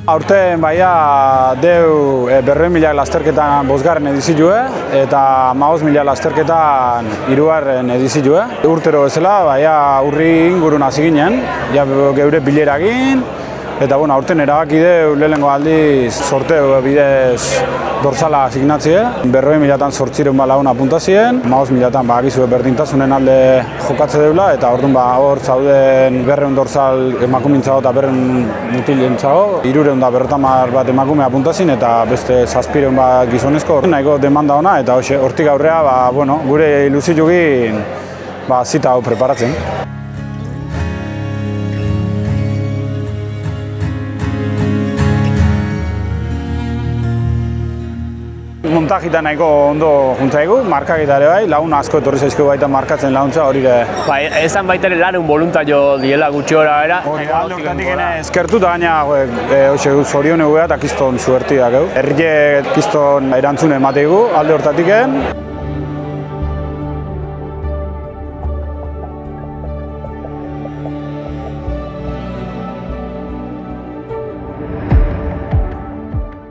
Aurten baia deu 400.000 lasterketan bosgarren edizioa eta 15.000 lasterketan 3. edizioa. Urtero bezala baia urri ingurun hasi ginen, ja geure bileragin eta aurten erabaki deu lehenengo aldiz sorteo bidez dorsala asignatzea. 400.000tan 800 lagun apuntazien, 15.000tan bagizue berdintasunen alde jokatze deula eta orduan hor zauden 200 dorsal emakumintzago eta 200 mutilentzago, 350 bat emakume apuntazien eta beste 700 bat gizonezko. Nahiko demanda ona eta hortik aurrea gure ilusiogin zita hau preparatzen. Montajita nahiko ondo juntzaigu, markaketa ere bai, lagun asko etorri zaizko baita markatzen laguntza hori ere. Esan baita ere larun voluntario diela gutxi gora era. Alde hortatik eskertu eta gaina zorion egua eta kiston zuertiak. Herrie kiston erantzune emateigu alde hortatik.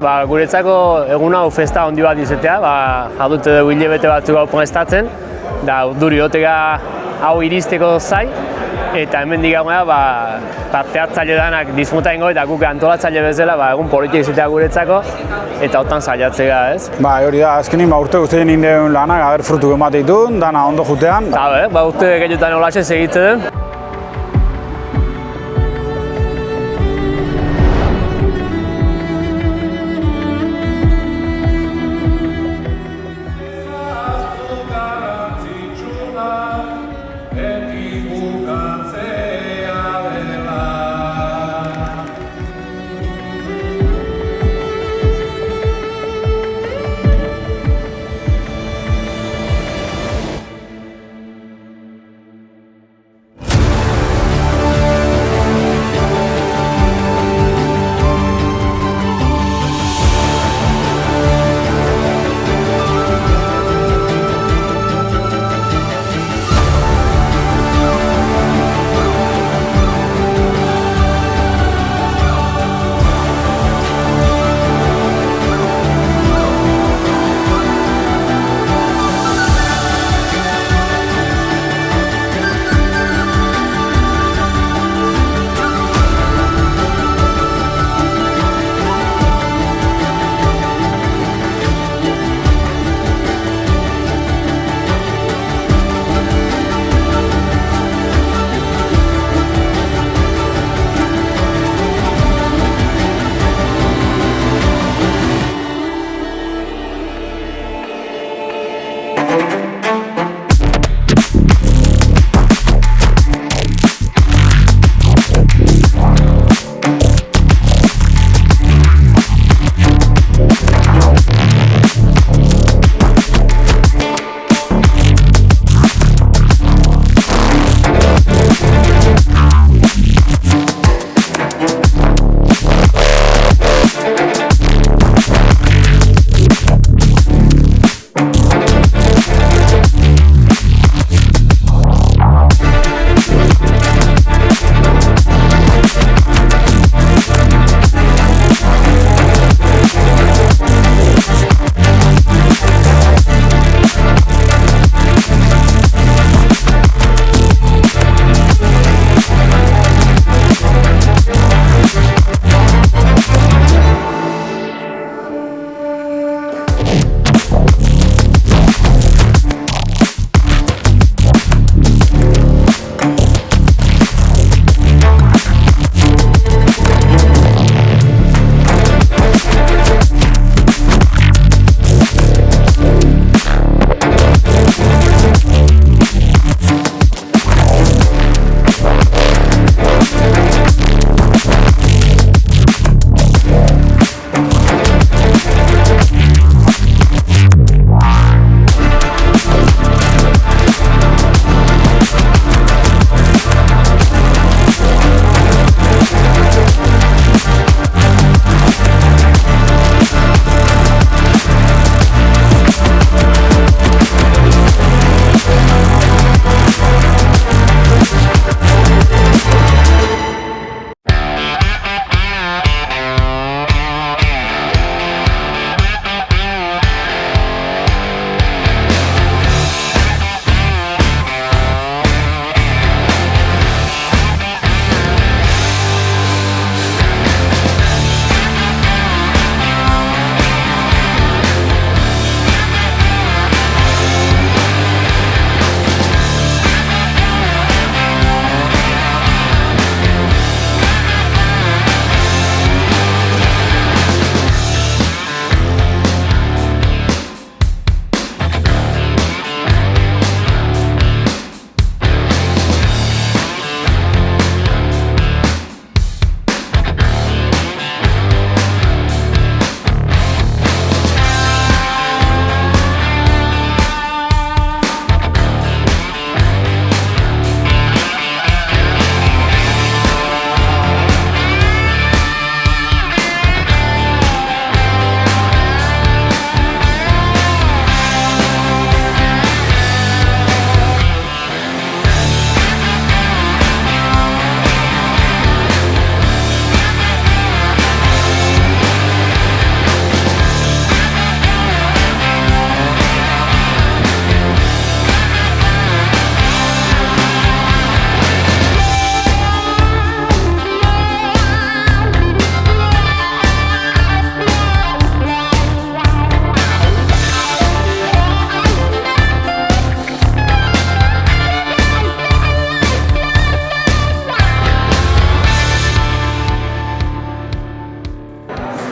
Guretzako egun hau festa handi bat izatea, jadute dugu hilabete batzuk hau prestatzen, da duri otega hau iristeko zai, eta hemen digaguna parte hartzaile danak disfruta ingo eta guk antolatzaile bezala egun politik izatea guretzako, eta hotan saiatzea, ez? Hori da, azkenin urte guztien indeun lanak frutu emate ditun, dana ondo jutean. Urte gehietan olaxe segitzen den.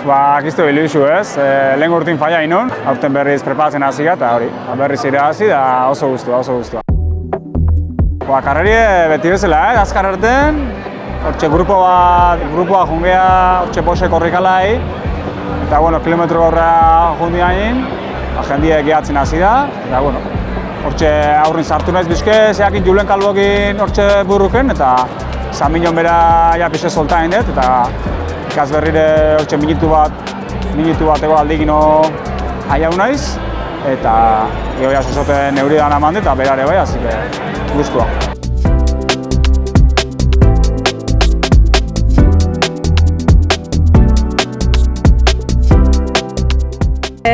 Akiztu bilizu ez, lehen urtin falla inun, aurten berriz preparatzen hasi eta hori, berriz irabazi da oso guztua, oso guztua. Karrerie beti bezala, azkar erten, hortxe grupoa jungea, hortxe poxe korrikalai, eta kilometro gaurra jundi hain, jendiek gehatzen hasi da, eta hortxe aurrin sartu naiz bizke, zeakin Julen Kalbokin hortxe burruken, eta Zaminon bera ja pixe soltain dut, eta ikaz berrire hortxe minutu bateko aldikino haiau naiz, eta gehoia zuzoten neuri dan eman dut, eta berare bai, hasi guztua.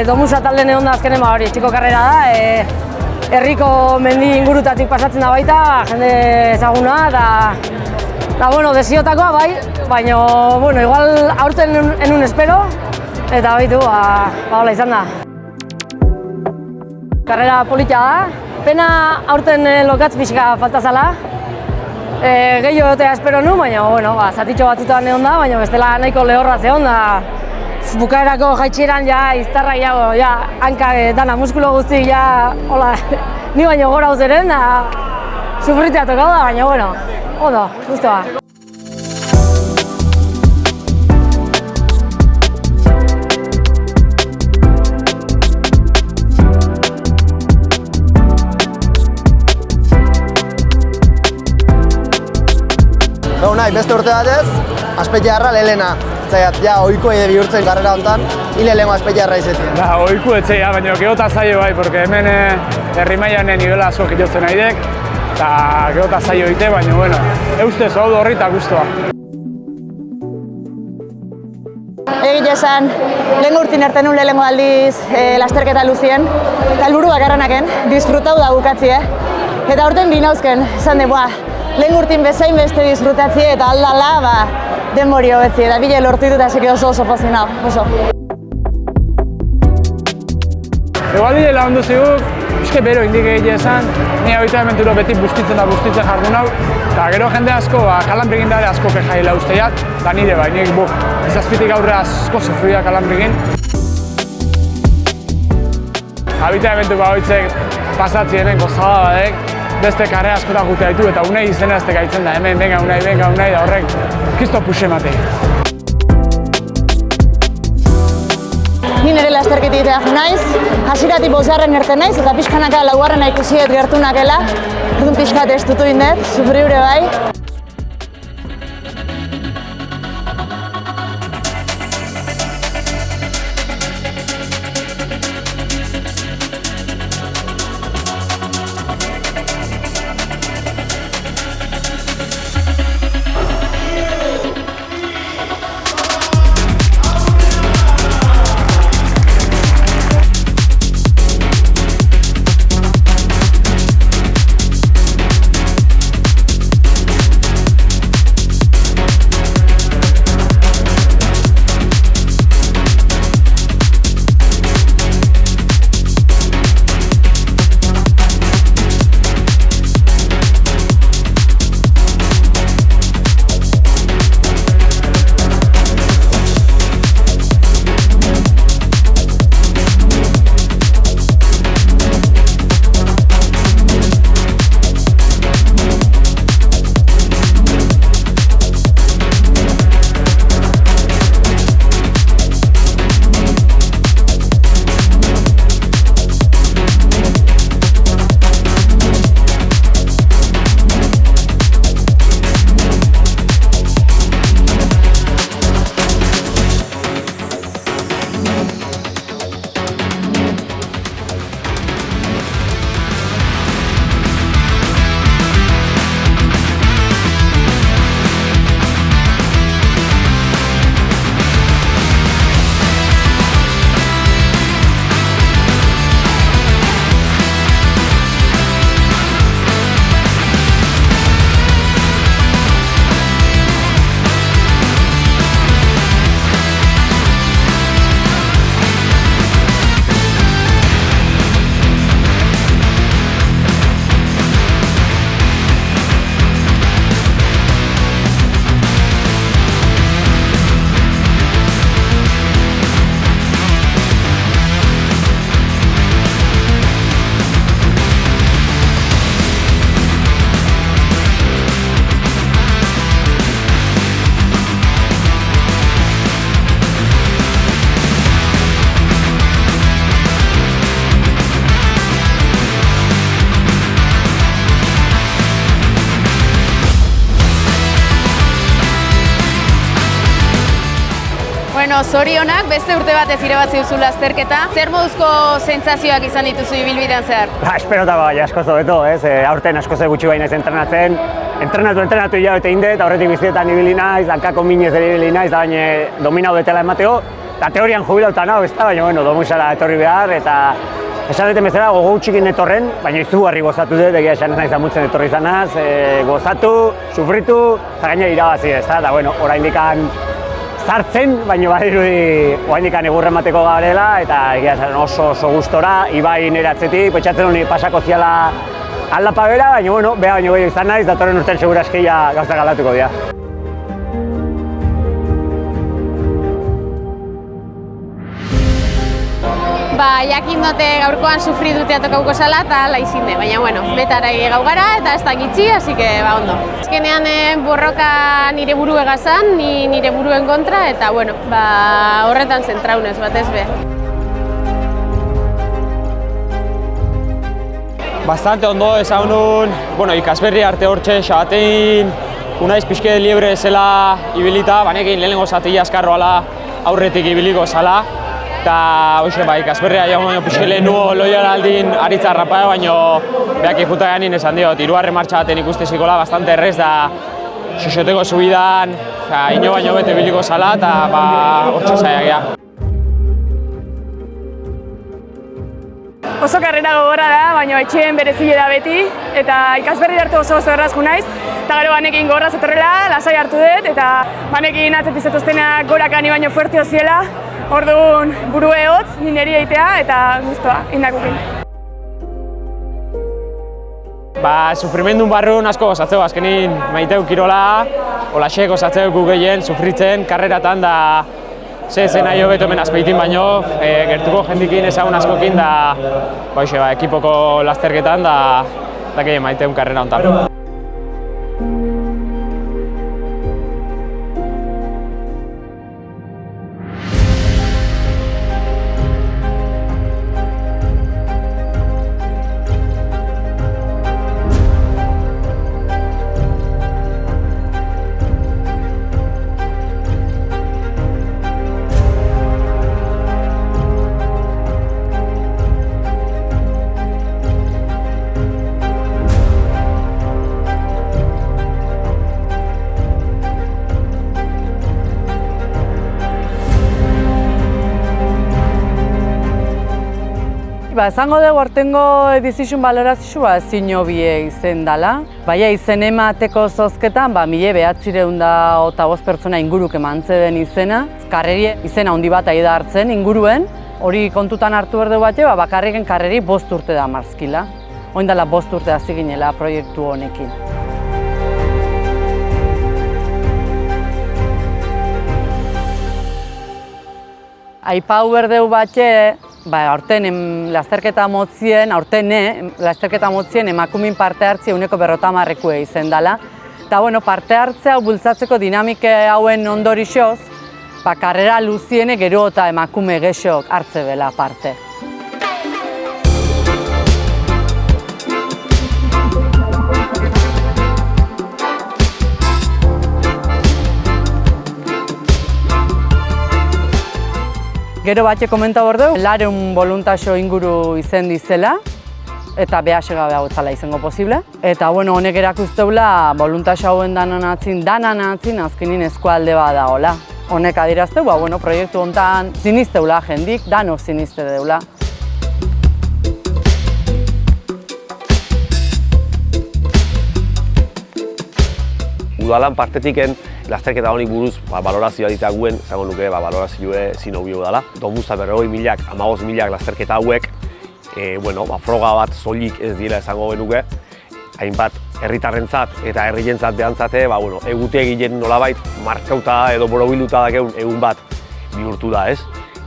Domusa talde egon da azkenen hori, txiko karrera da, herriko mendi ingurutatik pasatzen da baita, jende ezaguna, eta desiotakoa bai, baina igual aurten enun espero, eta baitu, hola izan da. Karrera polita da, pena aurten lokatz pixka falta zala, gehiago egotea espero nu, baina zatitxo batzutan egon da, baina bestela nahiko lehorra zehon da. Bukaerako jaitxeran iztarra hanka dana muskulo guztik ni baino gora uzeren da sufritea tokau da, baina ondo, guztua. Nahi, beste urte batez, Azpeitiarra lehena. Ohiko ide bihurtzen karrera honetan, hile lehenko Azpeitiarra izetien. Ohiku etxeia, baina geota zaio bai, porque hemen herri mailan nivela asko kilotzen naidek, eta geota zaio ite, baina eustez hau horri eta guztua. Egite esan, lehen urtin erten nun lehenko aldiz lasterketa luzien, eta helburu bakarranaken, disfrutau da bukatzi, Eta aurten binauzken, esan de, lehen urtin bezain beste disfrutatzi eta aldala, denbori hobetzi, eta bile lortu dut hasi oso pozin hau, oso. Egal direla ondo ziguk, eske bero indik egite esan, ni hau menturo beti bustitzen jardun hau, eta gero jende asko, kalanbrigin dara asko kejaila usteiat, eta nire bai, nik ezazpitik aurre asko sufruia kalanbrigin. Habitamentu bagoitzek pasatzienen gozada badek, beste karre askotan gute ditu eta unai izena ez gaitzen da, hemen, venga unai, da horrek kisto puxe matei. Ni nire lasterketik egitea naiz, hasiratik bosgarren erten naiz eta pixkanaka laugarrena ikusiet gertu nakela, orduan pixkat estutu indet, sufriure bai. zorionak, beste urte batez irabazi duzu lasterketa. Zer moduzko sentsazioak izan dituzu ibilbidean zehar? Esperotako bai, askoz hobeto, ez? Aurten askoz gutxi baina ez entrenatzen. Entrenatu hilabete indet, aurretik biztietan ibili naiz, hankako minez ere ibili naiz, da baina dominau detela emateko. Eta teorian jubilauta nago, ez da, baina bueno, domusara etorri behar, eta esan duten bezala gogo txikin etorren, baina izugarri gozatu dut, egia esan ez naiz amutzen etorri izanaz, gozatu, sufritu, eta gainera irabazi ez da, eta bueno, oraindikan zartzen, baina badirudi oraindikan egurre emateko garela, eta egia esan oso gustora, Ibai nire atzetik, pentsatzen honi pasako ziala aldapa bera, baina bueno, beha baino gehiago izan naiz, datorren urten segura eskeia gauzak aldatuko dira. Jakin dute gaurkoan sufri dutea tokauko zala eta ala izinde, baina bueno, betara gau gara eta ez da gitxi, hasi que ondo. Azkenean borroka nire buru egazan, ni nire buruen kontra, eta bueno, horretan zentraunez batez be. Bastante ondo, esan nun, ikasberri arte hortxe, xabatein, unaiz pixke liebre zela ibilita, banekin lehenengo zati askarroala aurretik ibiliko zala. Eta ikasberria jaun baino pixke lehen nuo loiola aldin aritza rapaya, baino behak ikuta ganin esan diot, hirugarren martxa baten ikustezikola bastante errez da xoxoteko subidan, ino baino bete biliko zala eta hortxe zaiak gea. Oso karrera gogorra da, baina etxeen berezile da beti, eta ikasberri hartu oso errazku naiz, eta gero banekin gogorra zetorrela, lasai hartu dut, eta banekin atzetik zetoztenak gorakani baino fuertio ziela, orduan burue hotz, niri eitea, eta guztua, indakukin. Sufrimendun barrun asko gozatzeu, azkenin maiteu kirola, holaxe gozatzeu gu gehien, sufritzen, karreratan da zen nahi hobeto hemen azpeitin baino, gertuko jendikin ezagun askokin da ekipoko lasterketan da gehien maiteun karrera honetan. Esango dugu aurtengo edizizun balorazio zino bie izen dela. Baina izen emateko zozketan 1905 pertsona inguruk eman zeben izena. Karreri izena handi bat ari da hartzen inguruen. Hori kontutan hartu berde bat, bakarriken karreri 5 urte da marzkila. Oin dela 5 urte hasi ginela proiektu honekin. Aipau berdeu batxe, aurten lasterketa motzien emakumin parte hartzea 50% izen dela. Eta parte hartzea bultzatzeko dinamike hauen ondorixoz, karrera luziene gero eta emakume gexok hartze bela parte. Gero batxe komenta bordeu, 200 voluntaxo inguru izen dizela, eta behasega beha gotzala izango posible. Eta honek erakusteula voluntaxo hauen danan atzin azkenin eskualde bat da hola. Honek adirazteu, proiektu honetan zinizteula jendik, danok zinizte deula. Udalan partetiken lasterketa honi buruz balorazioa ditaguen, zango nuke balorazioa zinobio dela. Domuza 40.000, 15.000 lasterketa hauek, froga bat soilik ez dira esango genuke. Hainbat herritarrentzat eta herrientzat behantzate, egute egiten nolabait markauta edo borobiluta dakeun egun bat bihurtu da, ez?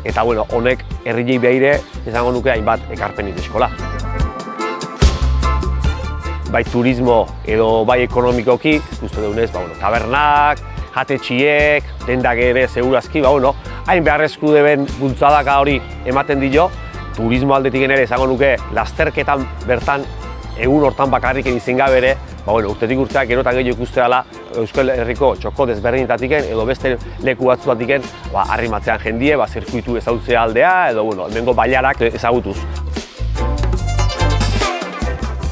Eta honek herriei behire esango nuke hainbat ekarpenik eskola. Bai turismo edo bai ekonomikoki, uste dugunez, tabernak, jatetxiek, dendak ere segurazki, hain beharrezku deben bultzadaka hori ematen dio, turismo aldetik ere esango nuke lasterketan bertan egun hortan bakarrik izin gabe ere, urtetik urteak gero eta gehiago ikuste dela Euskal Herriko txoko desberdinetatiken edo beste leku batzutiken arrimatzean jendie, zirkuitu ezagutzea aldea edo hemengo bailarak ezagutuz.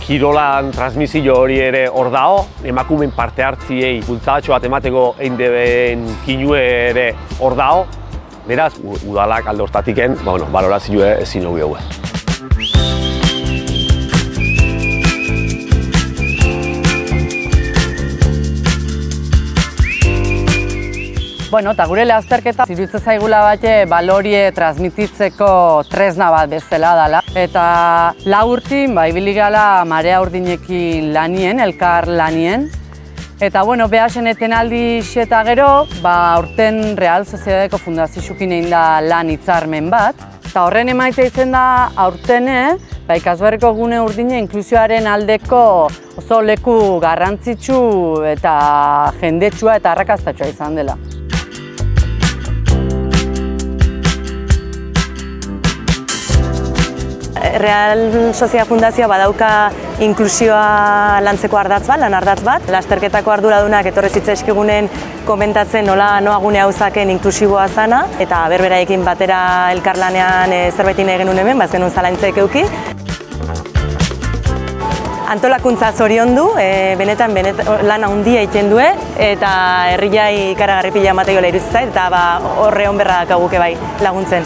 Kirolan transmisio hori ere hor dago, emakumeen parte hartziei bultzadatxo bat emateko EINDBen kinue ere hor dago. Beraz, udalak alde hortatiken, balorazioa ezin hobi hau. Eta gure lasterketa iruditzen zaigula balorie transmititzeko tresna bat bezala dela. Eta lau urtin ibili gala Marea Urdinekin lanien, elkar lanien. Eta behasen etenaldi eta gero, aurten Real Sociedadeko Fundazioekin egin da lan hitzarmen bat. Eta horren emaitza izan da aurten ikasberriko gune urdine inklusioaren aldeko oso leku garrantzitsu eta jendetsua eta arrakastatsua izan dela. Real Sociedad Fundazioa badauka inklusioa lantzeko lan ardatz bat. Lasterketako arduradunak etorri zitzaizkigunen komentatzen noa gune hauzaken inklusiboa zana eta berberaekin batera elkarlanean zerbait egin genuen hemen, ez genuen zalantzaik eduki. Antolakuntza zoriondu, benetan lan handia egiten du eta herriai ikaragarri pila emateiola iruditzen zait eta horre onberra dakaguke bai laguntzen.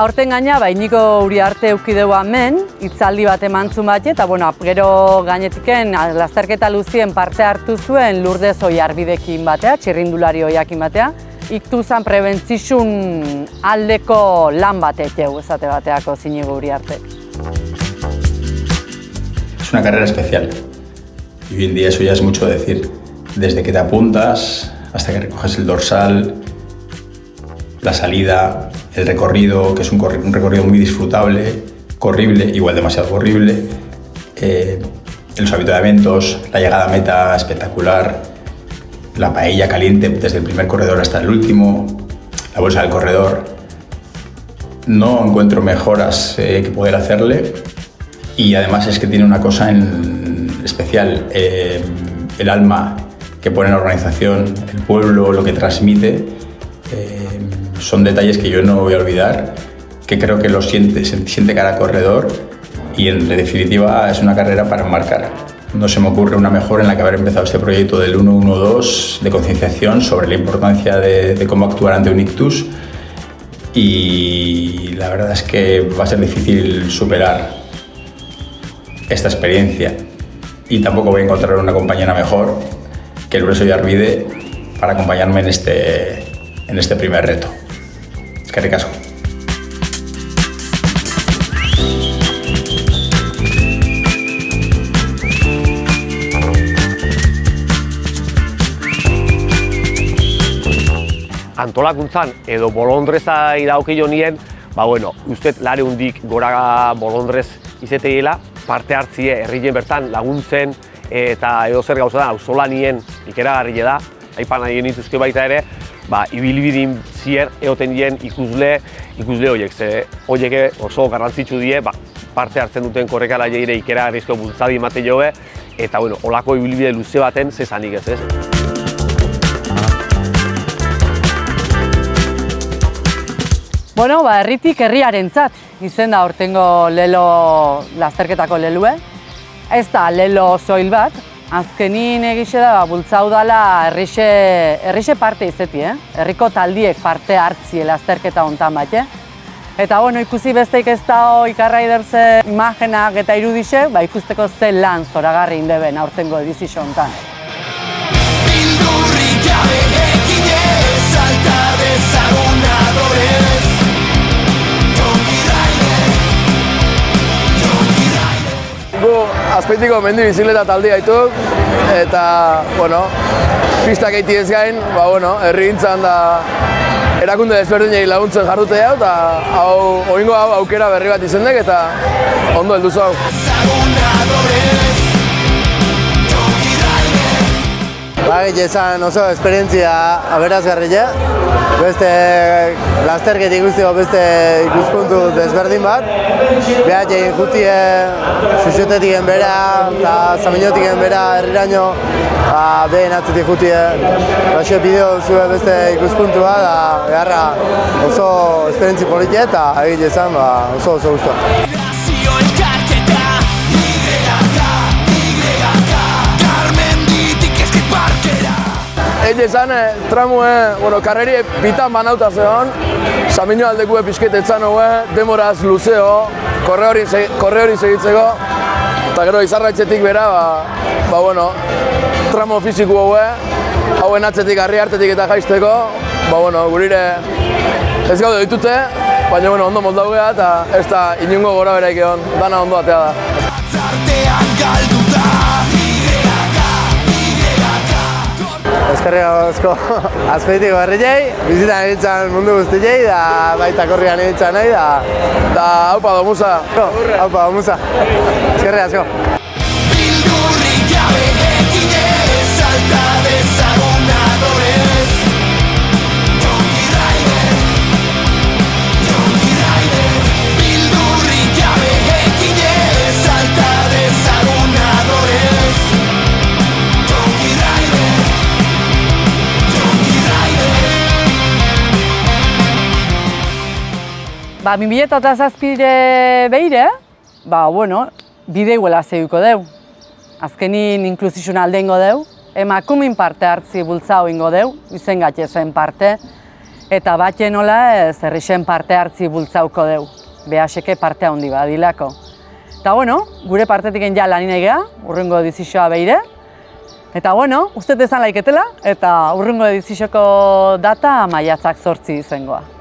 Aurten gaina, Iñigo Uriarte eukideu hemen, hitzaldi bat emantzun bat, eta gero gainetiken lasterketa luzien parte hartu zuen Lourdes Oiarbidekin batea, txirrindulari oiakin batea, iktuzan prebentzizun aldeko lan batek esate bateako Iñigo Uriarte. Es una carrera especial y hoy en día eso ya es mucho decir. Desde que te apuntas hasta que recoges el dorsal, la salida, el recorrido, que es un recorrido muy disfrutable, corrible, igual demasiado corrible, los avituallamientos, la llegada a meta espectacular, la paella caliente desde el primer corredor hasta el último, la bolsa del corredor. No encuentro mejoras que poder hacerle y además es que tiene una cosa en especial, el alma que pone en la organización, el pueblo, lo que transmite. Son detalles que yo no voy a olvidar, que creo que se siente cada corredor y en definitiva es una carrera para marcar. No se me ocurre una mejor en la que haber empezado este proyecto del 1-1-2 de concienciación sobre la importancia de cómo actuar ante un ictus y la verdad es que va a ser difícil superar esta experiencia y tampoco voy a encontrar una compañera mejor que Lourdes Oiarbide para acompañarme en este primer reto. Eskerrik asko. Antolakuntzan edo bolondreza idauki jonien, uste lare hundik gora bolondrez izeteiela, parte hartzie herrien bertan laguntzen eta edo zer gauza da, auzolanien ikeragarri da, aipan nahi genituzke baita ere, ibilbidin zier egoten dien ikusle horiek, ze horiek oso garrantzitsu die, parte hartzen duten korrekalaileire ikeragarrizko bultzadi emate joe, eta holako ibilbide luze baten zezanik ez. Herritik herriarentzat izen da aurtengo lelo lasterketako lelue. Ez da lelo soil bat, azkenin egixe da bultzau dala herrixe parte izeti, herriko taldiek parte hartzie lasterketa hontan bat. Eta ikusi besteik ez da ikarraiderze imagenak eta irudixe, ikusteko ze lan zoragarri indeben aurtengo edizio hontan. Azpeitiko mendi bizikleta talde gaituk eta, pistak egitiez gain, herrigintzan da erakunde desberdinei laguntzen jardutea eta oingo aukera berri bat izendek eta ondo helduzu hau. Egia esan oso esperientzia aberasgarria. Beste lasterketik guztiko beste ikuspuntu desberdin bat. Behatzein jutie Xuxotetik bera eta Zaminotik bera herriraino behen atzetik jutie. Baixo bideo zuen beste ikuspuntua da beharra oso esperientzi politia eta egia esan oso guztua. Egia esan, tramue, karreri bitan banauta zehon, Samino aldekue pixketetzan demoraz luzeo, korre hori segitzeko, eta gero izarraitzetik bera, tramo fiziku hauen atzetik, harri hartetik eta jaisteko, gurire ez gaude ditute, baina ondo moldaugea eta ez da inungo gora beraik egon, dana ondo atea da. Eskerrik asko Azpeitiko herriei, bizitan egitzen mundu guztiei, da baita korrian egitzen nahi, da haupa domuza. Haupa domuza. Eskerrik asko. Ba, 2007 behire, bide iguela zeuko deu. Azkenin inklusizun aldengo deu, emakumin parte hartzi bultzau ingo deu, izen gatzezen parte, eta batxe nola zerrixen parte hartzi bultzauko deu, behaseke parte handi badilako. Eta gure partetik ja lanin egea, urrengo edizioa behire, eta uste dezan laiketela, eta urrengo edizioko data maiatzak 8 izangoa.